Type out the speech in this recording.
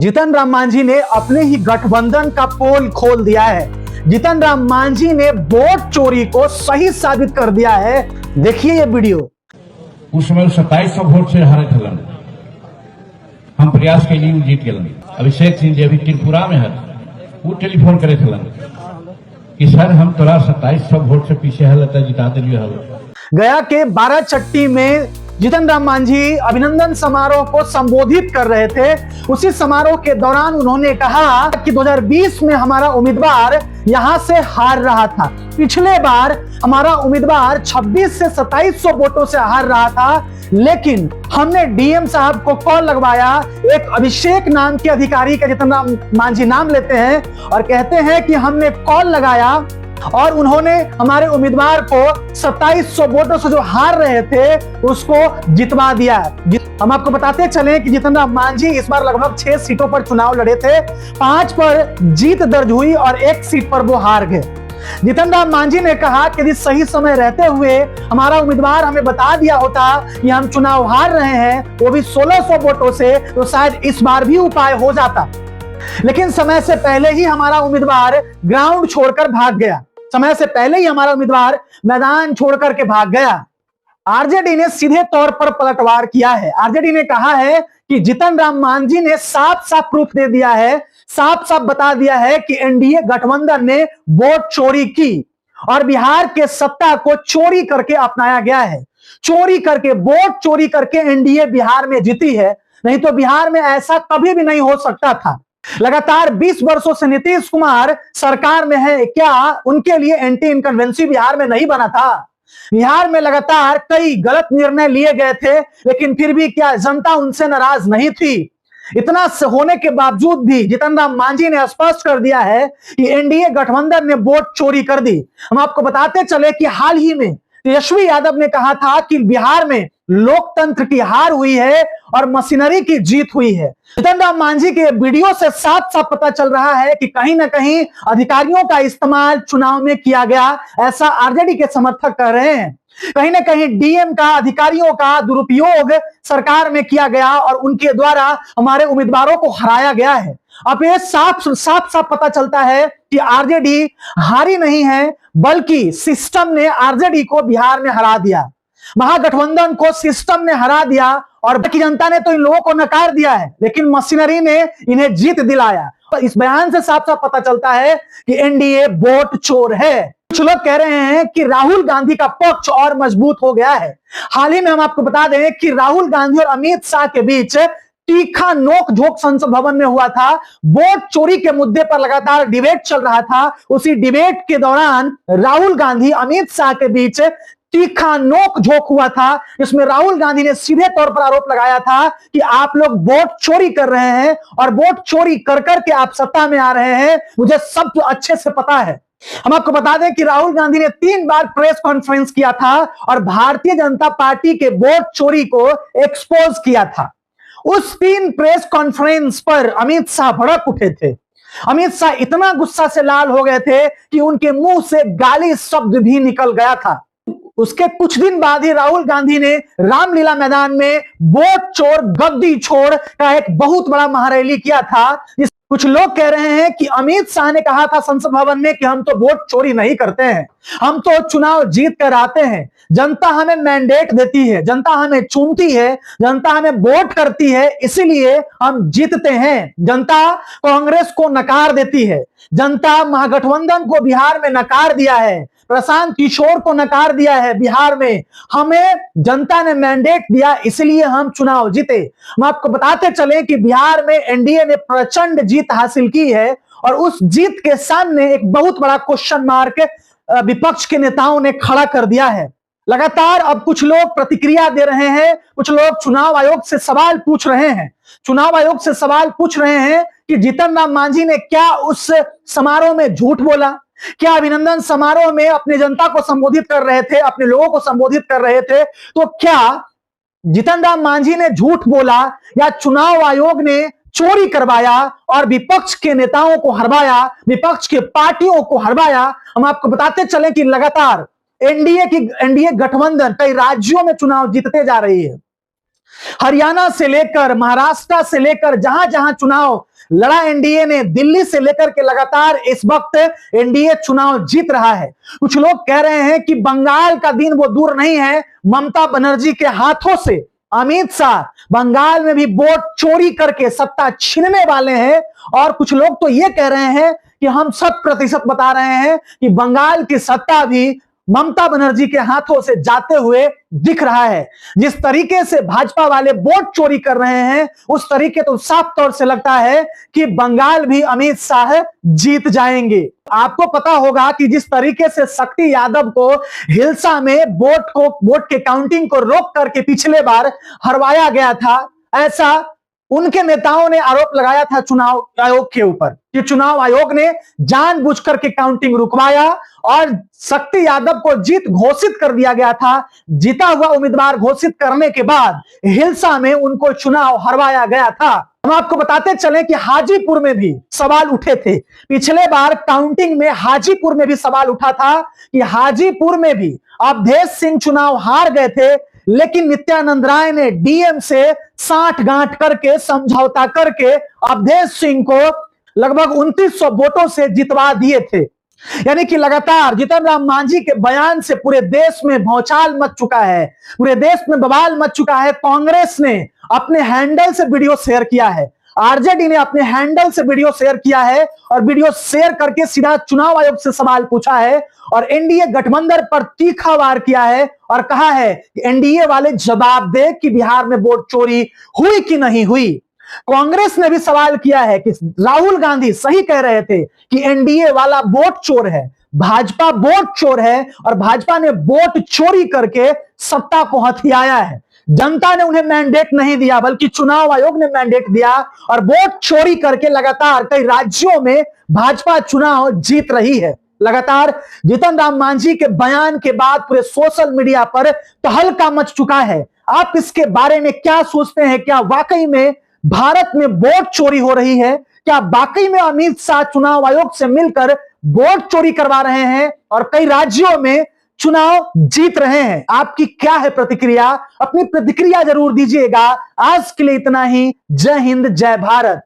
जीतन राम मांझी ने अपने ही गठबंधन का पोल खोल दिया है। जीतन राम मांझी ने वोट चोरी को सही साबित कर दिया है। देखिए ये वीडियो। उसमें 2700 वोट से हारे थलन। हम प्रयास के लिए जीत गए। अभिषेक सिंह जी अभी त्रिपुरा में है, वो टेलीफोन करे थलन कि सर हम तोरा 2700 वोट से पीछे है, लता जिता दिलिए है। गया के बाराचट्टी में जीतन राम मांझी अभिनंदन समारोह को संबोधित कर रहे थे। उसी समारोह के दौरान उन्होंने कहा कि 2020 में हमारा उम्मीदवार यहां से हार रहा था। पिछले बार हमारा उम्मीदवार 26 से 2700 वोटों से हार रहा था, लेकिन हमने डीएम साहब को कॉल लगवाया। एक अभिषेक नाम के अधिकारी का जीतन राम मांझी नाम लेते हैं और कहते हैं कि हमने कॉल लगाया और उन्होंने हमारे उम्मीदवार को 2700 वोटों से जो हार रहे थे उसको जितवा दिया। हम आपको बताते चले कि जीतन राम मांझी इस बार लगभग 6 सीटों पर चुनाव लड़े थे। 5 पर जीत दर्ज हुई और 1 सीट पर वो हार गए। जीतन राम मांझी ने कहा कि यदि सही समय रहते हुए हमारा उम्मीदवार हमें बता दिया होता कि हम चुनाव हार रहे हैं, वो भी 1600 वोटों से, तो शायद इस बार भी उपाय हो जाता। लेकिन समय से पहले ही हमारा उम्मीदवार ग्राउंड छोड़कर भाग गया। समय से पहले ही हमारा उम्मीदवार मैदान छोड़कर के भाग गया। आरजेडी ने सीधे तौर पर पलटवार किया है। आरजेडी ने कहा है कि जीतन राम मांझी ने साफ साफ प्रूफ दे दिया है, साफ साफ बता दिया है कि एनडीए गठबंधन ने वोट चोरी की और बिहार के सत्ता को चोरी करके अपनाया गया है। चोरी करके, वोट चोरी करके एनडीए बिहार में जीती है, नहीं तो बिहार में ऐसा कभी भी नहीं हो सकता था। लगातार 20 वर्षों से नीतीश कुमार सरकार में है, क्या उनके लिए एंटी इनकम्बेंसी बिहार में नहीं बना था? बिहार में लगातार कई गलत निर्णय लिए गए थे, लेकिन फिर भी क्या जनता उनसे नाराज नहीं थी? इतना होने के बावजूद भी जीतन राम मांझी ने स्पष्ट कर दिया है कि एनडीए गठबंधन ने वोट चोरी कर दी। हम आपको बताते चले कि हाल ही में तेजस्वी यादव ने कहा था कि बिहार में लोकतंत्र की हार हुई है और मशीनरी की जीत हुई है। जीतन राम मांझी के वीडियो से साफ साफ पता चल रहा है कि कहीं ना कहीं अधिकारियों का इस्तेमाल चुनाव में किया गया, ऐसा आरजेडी के समर्थक कह रहे हैं। कहीं ना कहीं डीएम का, अधिकारियों का दुरुपयोग सरकार में किया गया और उनके द्वारा हमारे उम्मीदवारों को हराया गया है। अब ये साफ साफ पता चलता है कि आरजेडी हारी नहीं है, बल्कि सिस्टम ने आरजेडी को बिहार में हरा दिया। महागठबंधन को सिस्टम ने हरा दिया और बाकी जनता ने तो इन लोगों को नकार दिया है, लेकिन मशीनरी ने इन्हें जीत दिलाया। तो इस बयान से साफ साफ पता चलता है कि एनडीए वोट चोर है। कुछ लोग कह रहे हैं कि राहुल गांधी का पक्ष और मजबूत हो गया है। हाल ही में हम आपको बता दें कि राहुल गांधी और अमित शाह के बीच तीखा नोक-झोंक संसद भवन में हुआ था। वोट चोरी के मुद्दे पर लगातार डिबेट चल रहा था। उसी डिबेट के दौरान राहुल गांधी, अमित शाह के बीच तीखा नोक-झोंक हुआ था, जिसमें राहुल गांधी ने सीधे तौर पर आरोप लगाया था कि आप लोग वोट चोरी कर रहे हैं और वोट चोरी कर करके आप सत्ता में आ रहे हैं। मुझे सब तो अच्छे से पता है। हम आपको बता दें कि राहुल गांधी ने 3 बार प्रेस कॉन्फ्रेंस किया था और भारतीय जनता पार्टी के वोट चोरी को एक्सपोज किया था। उस 3 प्रेस कॉन्फ्रेंस पर अमित शाह भड़क उठे थे। अमित शाह इतना गुस्सा से लाल हो गए थे कि उनके मुंह से गाली शब्द भी निकल गया था। उसके कुछ दिन बाद ही राहुल गांधी ने रामलीला मैदान में वोट चोर गद्दी छोड़ का एक बहुत बड़ा महारैली किया था। कुछ लोग कह रहे हैं कि अमित शाह ने कहा था संसद भवन में कि हम तो वोट चोरी नहीं करते हैं, हम तो चुनाव जीत कर आते हैं, जनता हमें मैंडेट देती है, जनता हमें चुनती है, जनता हमें वोट करती है, इसीलिए हम जीतते हैं। जनता कांग्रेस को नकार देती है, जनता महागठबंधन को बिहार में नकार दिया है, प्रशांत किशोर को नकार दिया है बिहार में, हमें जनता ने मैंडेट दिया, इसलिए हम चुनाव जीते। हम आपको बताते चले कि बिहार में एनडीए ने प्रचंड जीत हासिल की है और उस जीत के सामने एक बहुत बड़ा क्वेश्चन मार्क विपक्ष के नेताओं ने खड़ा कर दिया है। लगातार अब कुछ लोग प्रतिक्रिया दे रहे हैं, कुछ लोग चुनाव आयोग से सवाल पूछ रहे हैं। चुनाव आयोग से सवाल पूछ रहे हैं कि जीतन राम मांझी ने क्या उस समारोह में झूठ बोला? क्या अभिनंदन समारोह में अपने जनता को संबोधित कर रहे थे, अपने लोगों को संबोधित कर रहे थे, तो क्या जीतन राम मांझी ने झूठ बोला या चुनाव आयोग ने चोरी करवाया और विपक्ष के नेताओं को हरवाया, विपक्ष के पार्टियों को हरवाया? हम आपको बताते चले कि लगातार एनडीए गठबंधन कई राज्यों में चुनाव जीतते जा रही है। हरियाणा से लेकर महाराष्ट्र से लेकर जहां जहां चुनाव लड़ा एनडीए ने, दिल्ली से लेकर के लगातार इस वक्त एनडीए चुनाव जीत रहा है। कुछ लोग कह रहे हैं कि बंगाल का दिन वो दूर नहीं है, ममता बनर्जी के हाथों से अमित शाह बंगाल में भी वोट चोरी करके सत्ता छीनने वाले हैं। और कुछ लोग तो ये कह रहे हैं कि हम 100% बता रहे हैं कि बंगाल की सत्ता भी ममता बनर्जी के हाथों से जाते हुए दिख रहा है। जिस तरीके से भाजपा वाले वोट चोरी कर रहे हैं, उस तरीके तो साफ तौर से लगता है कि बंगाल भी अमित शाह जीत जाएंगे। आपको पता होगा कि जिस तरीके से शक्ति यादव को हिल्सा में वोट के काउंटिंग को रोक करके पिछले बार हरवाया गया था, ऐसा उनके नेताओं ने आरोप लगाया था चुनाव आयोग के ऊपर कि चुनाव आयोग ने जानबूझकर के काउंटिंग रुकवाया और शक्ति यादव को जीत घोषित कर दिया गया था। जीता हुआ उम्मीदवार घोषित करने के बाद हिल्सा में उनको चुनाव हरवाया गया था। हम आपको बताते चलें कि हाजीपुर में भी सवाल उठे थे। पिछले बार काउंटिंग में हाजीपुर में भी सवाल उठा था कि हाजीपुर में भी अवधेश सिंह चुनाव हार गए थे, लेकिन नित्यानंद राय ने डीएम से साठ गांठ करके समझौता करके अवधेश सिंह को लगभग 2900 वोटों से जितवा दिए थे। यानी कि लगातार जीतन राम मांझी के बयान से पूरे देश में भौचाल मच चुका है, पूरे देश में बवाल मच चुका है। कांग्रेस ने अपने हैंडल से वीडियो शेयर किया है, आरजेडी ने अपने हैंडल से वीडियो शेयर किया है और वीडियो शेयर करके सीधा चुनाव आयोग से सवाल पूछा है और एनडीए गठबंधन पर तीखा वार किया है और कहा है कि एनडीए वाले जवाब दे कि बिहार में वोट चोरी हुई कि नहीं हुई। कांग्रेस ने भी सवाल किया है कि राहुल गांधी सही कह रहे थे कि एनडीए वाला वोट चोर है, भाजपा वोट चोर है और भाजपा ने वोट चोरी करके सत्ता को हथियाया है। जनता ने उन्हें मैंडेट नहीं दिया, बल्कि चुनाव आयोग ने मैंडेट दिया और वोट चोरी करके लगातार कई राज्यों में भाजपा चुनाव जीत रही है। लगातार जीतन राम मांझी के बयान के बाद पूरे सोशल मीडिया पर तहलका मच चुका है। आप इसके बारे में क्या सोचते हैं? क्या वाकई में भारत में वोट चोरी हो रही है? क्या वाकई में अमित शाह चुनाव आयोग से मिलकर वोट चोरी करवा रहे हैं और कई राज्यों में चुनाव जीत रहे हैं? आपकी क्या है प्रतिक्रिया? अपनी प्रतिक्रिया जरूर दीजिएगा। आज के लिए इतना ही। जय हिंद, जय भारत।